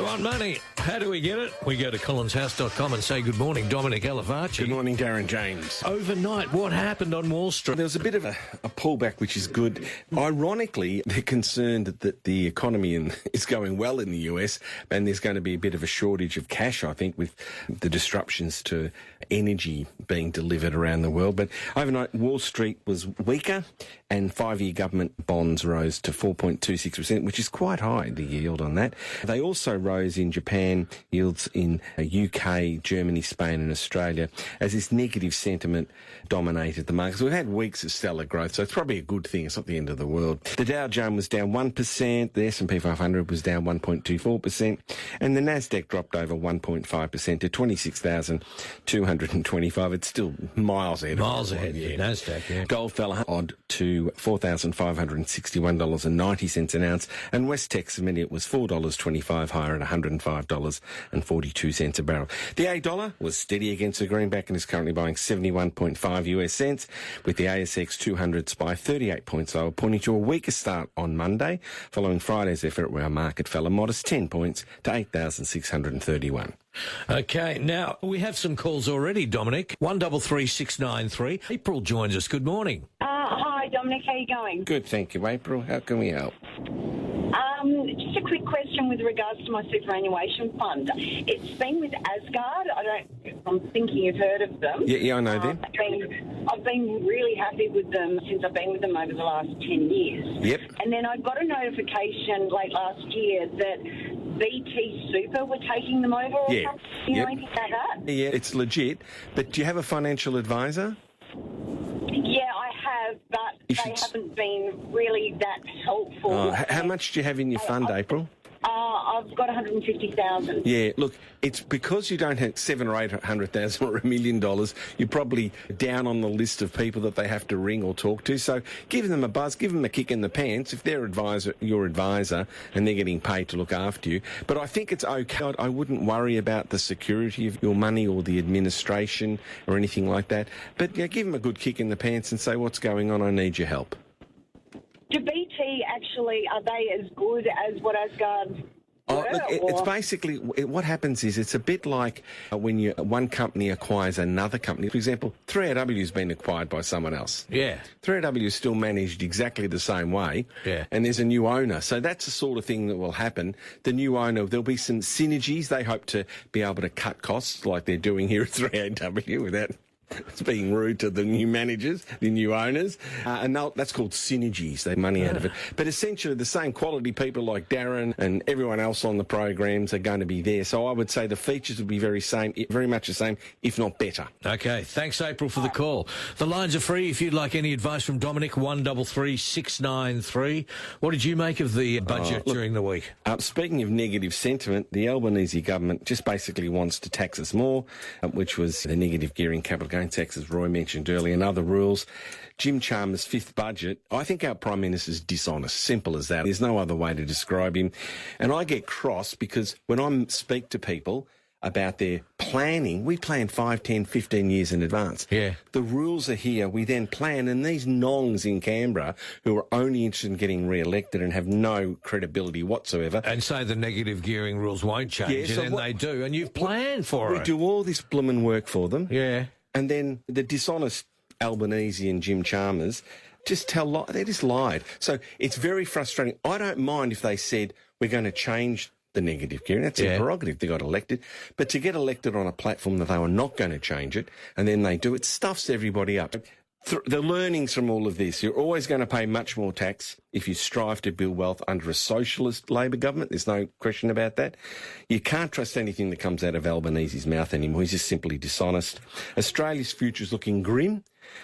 want money. How do we get it? We go to collinshouse.com and say good morning, Dominic Alafaci. Good morning, Darren James. Overnight, what happened on Wall Street? There was a bit of a pullback, which is good. Ironically, they're concerned that the economy is going well in the US, and there's going to be a bit of a shortage of cash, I think, with the disruptions to energy being delivered around the world. But overnight, Wall Street was weaker, and 5-year government bonds rose to 4.26%, which is quite high, the yield on that. They also rose in Japan, yields in UK, Germany, Spain and Australia, as this negative sentiment dominated the markets. We've had weeks of stellar growth, so it's probably a good thing. It's not the end of the world. The Dow Jones was down 1%, the S&P 500 was down 1.24%, and the Nasdaq dropped over 1.5% to 26,225. It's still miles ahead. Miles ahead, yeah. Nasdaq, yeah. Gold fell odd to $4,561.90 an ounce, and West Texas Intermediate was $4.25 higher at $105.42 a barrel. The $8 was steady against the greenback and is currently buying 71.5 US cents, with the ASX 200 SPY 38 points lower, pointing to a weaker start on Monday, following Friday's effort where our market fell a modest 10 points to 8,631. Okay, now we have some calls already, Dominic. 133693. April joins us. Good morning. Hi, Dominic. How are you going? Good, thank you, April. How can we help? Just a quick question with regards to my superannuation fund. It's been with Asgard. I'm thinking you've heard of them. Yeah, I know them. I've been really happy with them since I've been with them over the last 10 years. Yep. And then I got a notification late last year that BT Super were taking them over or something. You know anything about that? Yeah, it's legit. But do you have a financial advisor? Yeah, I have, but they haven't been really that helpful. How much do you have in your fund, April? I've got 150,000. Yeah, look, it's because you don't have $700,000 or $800,000 or $1 million, you're probably down on the list of people that they have to ring or talk to. So give them a buzz, give them a kick in the pants if they're your advisor and they're getting paid to look after you. But I think it's okay. I wouldn't worry about the security of your money or the administration or anything like that. But yeah, give them a good kick in the pants and say, what's going on? I need your help. Do BT actually, are they as good as what Asgard were? Look, it's basically, what happens is it's a bit like when one company acquires another company. For example, 3AW has been acquired by someone else. Yeah. 3AW is still managed exactly the same way. Yeah. And there's a new owner. So that's the sort of thing that will happen. The new owner, there'll be some synergies. They hope to be able to cut costs like they're doing here at 3AW without it's being rude to the new managers, the new owners, and that's called synergies. They money out of it. But essentially, the same quality people like Darren and everyone else on the programs are going to be there. So I would say the features will be very much the same, if not better. Okay, thanks, April, for the call. The lines are free if you'd like any advice from Dominic. 133693. What did you make of the budget during the week? Speaking of negative sentiment, the Albanese government just basically wants to tax us more, which was the negative gearing capital gains tax, as Roy mentioned earlier, and other rules. Jim Chalmers' fifth budget, I think our Prime Minister's dishonest. Simple as that. There's no other way to describe him. And I get cross because when I speak to people about their planning, we plan 5, 10, 15 years in advance. Yeah. The rules are here. We then plan, and these nongs in Canberra who are only interested in getting re-elected and have no credibility whatsoever. And say the negative gearing rules won't change, and then they do, and you've planned for it. We do all this bloomin' work for them. Yeah. And then the dishonest Albanese and Jim Chalmers they just lied. So it's very frustrating. I don't mind if they said, we're going to change the negative gearing. That's their prerogative. They got elected. But to get elected on a platform that they were not going to change it, and then they do, it stuffs everybody up. The learnings from all of this, you're always going to pay much more tax if you strive to build wealth under a socialist Labor government. There's no question about that. You can't trust anything that comes out of Albanese's mouth anymore. He's just simply dishonest. Australia's future is looking grim.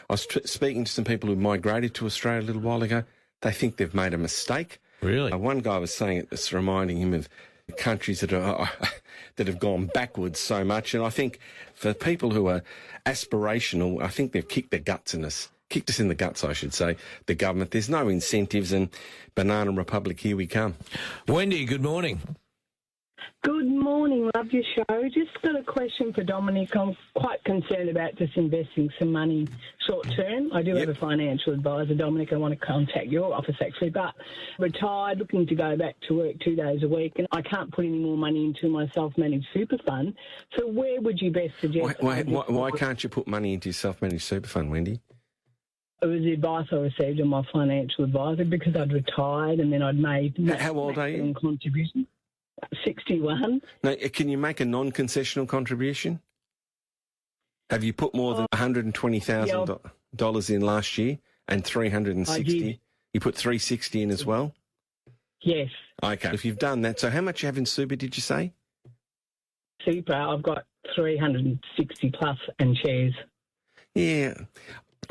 I was speaking to some people who migrated to Australia a little while ago. They think they've made a mistake. Really? One guy was saying it's reminding him of countries that have gone backwards so much. And I think for people who are aspirational, I think they've kicked us in the guts, I should say, the government. There's no incentives, and Banana Republic, here we come. Wendy, good morning. Good morning, love your show. Just got a question for Dominic. I'm quite concerned about just investing some money short term. I do have a financial advisor, Dominic. I want to contact your office actually, but retired, looking to go back to work 2 days a week, and I can't put any more money into my self-managed super fund. So where would you best suggest? Why can't you put money into your self-managed super fund, Wendy? It was the advice I received on my financial advisor because I'd retired and then I'd made How old are you? Contribution. 61. Now, can you make a non-concessional contribution? Have you put more than $120,000 in last year and $360? You put $360 in as well? Yes. Okay. If you've done that, so how much you have in super, did you say? Super, I've got 360 plus and shares. Yeah.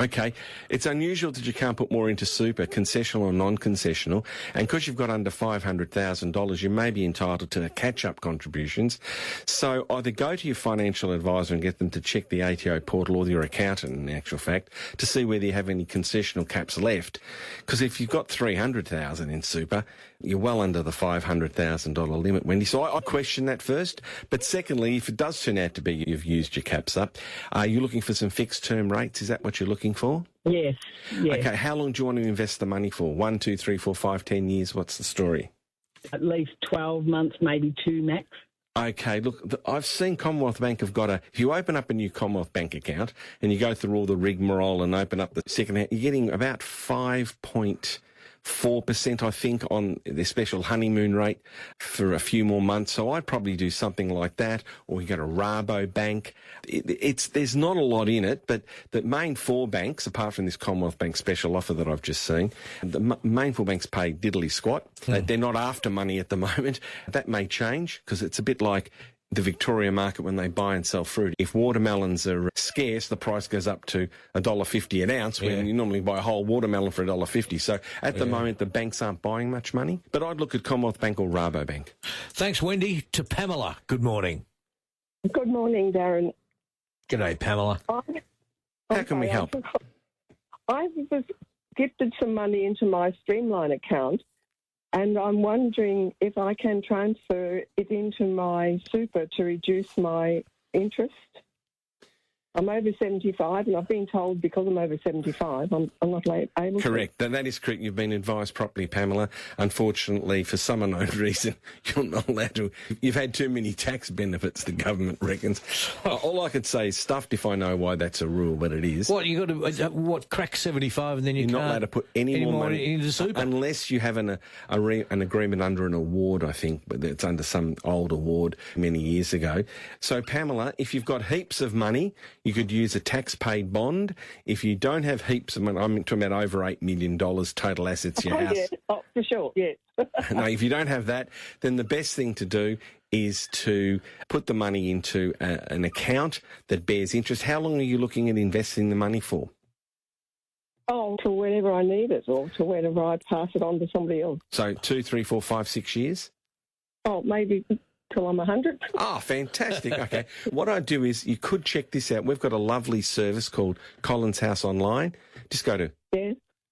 Okay. It's unusual that you can't put more into super, concessional or non-concessional, and because you've got under $500,000, you may be entitled to catch-up contributions. So either go to your financial advisor and get them to check the ATO portal, or your accountant, in actual fact, to see whether you have any concessional caps left. Because if you've got $300,000 in super, you're well under the $500,000 limit, Wendy. So I question that first. But secondly, if it does turn out to be you've used your caps up, are you looking for some fixed-term rates? Is that what you're looking for? Yes. Okay, how long do you want to invest the money for? 1, 2, 3, 4, 5, 10 years? What's the story? At least 12 months, maybe 2 max. Okay, look, I've seen Commonwealth Bank have got if you open up a new Commonwealth Bank account and you go through all the rigmarole and open up the second account, you're getting about 5.4%, I think, on their special honeymoon rate for a few more months. So I'd probably do something like that, or you go to Rabobank. There's not a lot in it, but the main 4 banks, apart from this Commonwealth Bank special offer that I've just seen, the main 4 banks pay diddly squat. They're not after money at the moment. That may change because it's a bit like the Victoria market when they buy and sell fruit. If watermelons are scarce, the price goes up to $1.50 an ounce when you normally buy a whole watermelon for $1.50. So at the moment, the banks aren't buying much money. But I'd look at Commonwealth Bank or Rabobank. Thanks, Wendy. To Pamela, good morning. Good morning, Darren. G'day, Pamela. How can we help? I was gifted some money into my Streamline account, and I'm wondering if I can transfer it into my super to reduce my interest. I'm over 75, and I've been told because I'm over 75, I'm not able to. Correct. That is correct. You've been advised properly, Pamela. Unfortunately, for some unknown reason, you're not allowed to. You've had too many tax benefits, the government reckons. All I could say is stuffed if I know why that's a rule, but it is. What, you got to crack 75 and then you're not allowed to put any more money into super? Unless you have an agreement under an award, I think, but it's under some old award many years ago. So, Pamela, if you've got heaps of money, you could use a tax-paid bond. If you don't have heaps of money, I'm talking about over $8 million total assets in your house. Yeah. Oh, for sure, yes. No, if you don't have that, then the best thing to do is to put the money into an account that bears interest. How long are you looking at investing the money for? Oh, to whenever I need it, or to whenever I pass it on to somebody else. So 2, 3, 4, 5, 6 years? Oh, maybe till I'm 100. Oh, fantastic. Okay. What I do is you could check this out. We've got a lovely service called Collins House Online. Just go to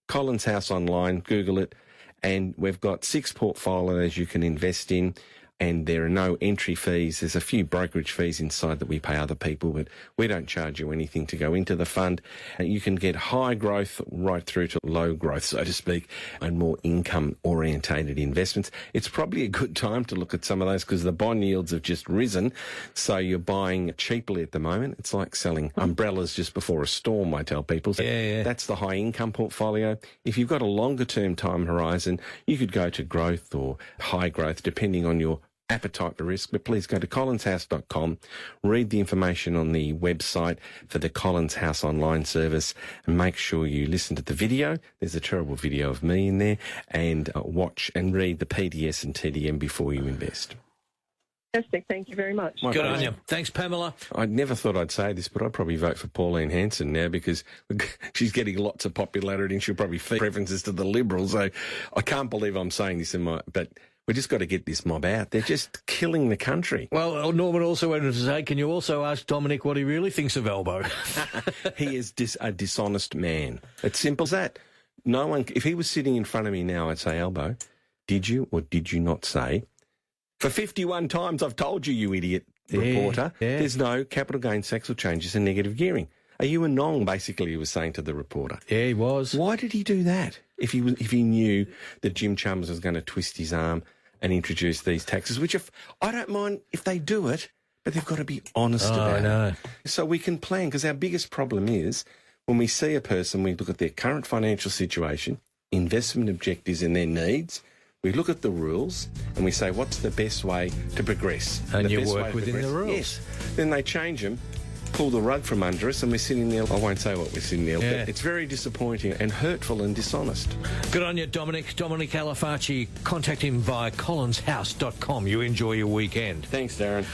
Collins House Online, Google it, and we've got 6 portfolios you can invest in, and there are no entry fees. There's a few brokerage fees inside that we pay other people, but we don't charge you anything to go into the fund. And you can get high growth right through to low growth, so to speak, and more income-orientated investments. It's probably a good time to look at some of those because the bond yields have just risen, so you're buying cheaply at the moment. It's like selling umbrellas just before a storm, I tell people. So that's the high-income portfolio. If you've got a longer-term time horizon, you could go to growth or high growth, depending on your appetite for risk, but please go to collinshouse.com, read the information on the website for the Collins House online service, and make sure you listen to the video. There's a terrible video of me in there, and watch and read the PDS and TDM before you invest. Fantastic. Thank you very much. Good on you. Thanks, Pamela. I never thought I'd say this, but I'd probably vote for Pauline Hanson now because she's getting lots of popularity and she'll probably feed preferences to the Liberals. So I can't believe I'm saying this but we just got to get this mob out. They're just killing the country. Well, Norman also wanted to say, can you also ask Dominic what he really thinks of Elbow? He is a dishonest man. It's simple as that. No one, if he was sitting in front of me now, I'd say, Elbow, did you or did you not say For 51 times I've told you, you idiot reporter, there's no capital gains tax or changes in negative gearing. Are you a nong, basically, he was saying to the reporter. Yeah, he was. Why did he do that if he knew that Jim Chalmers was going to twist his arm and introduce these taxes, which I don't mind if they do it, but they've got to be honest about it. So we can plan, because our biggest problem is when we see a person, we look at their current financial situation, investment objectives and their needs, we look at the rules and we say, what's the best way to progress? And the you best work way to within progress. the rules. Yes. Then they change them, pull the rug from under us, and we're sitting there. I won't say what we're sitting there, but it's very disappointing and hurtful and dishonest. Good on you, Dominic. Dominic Alafaci. Contact him via collinshouse.com. You enjoy your weekend. Thanks, Darren.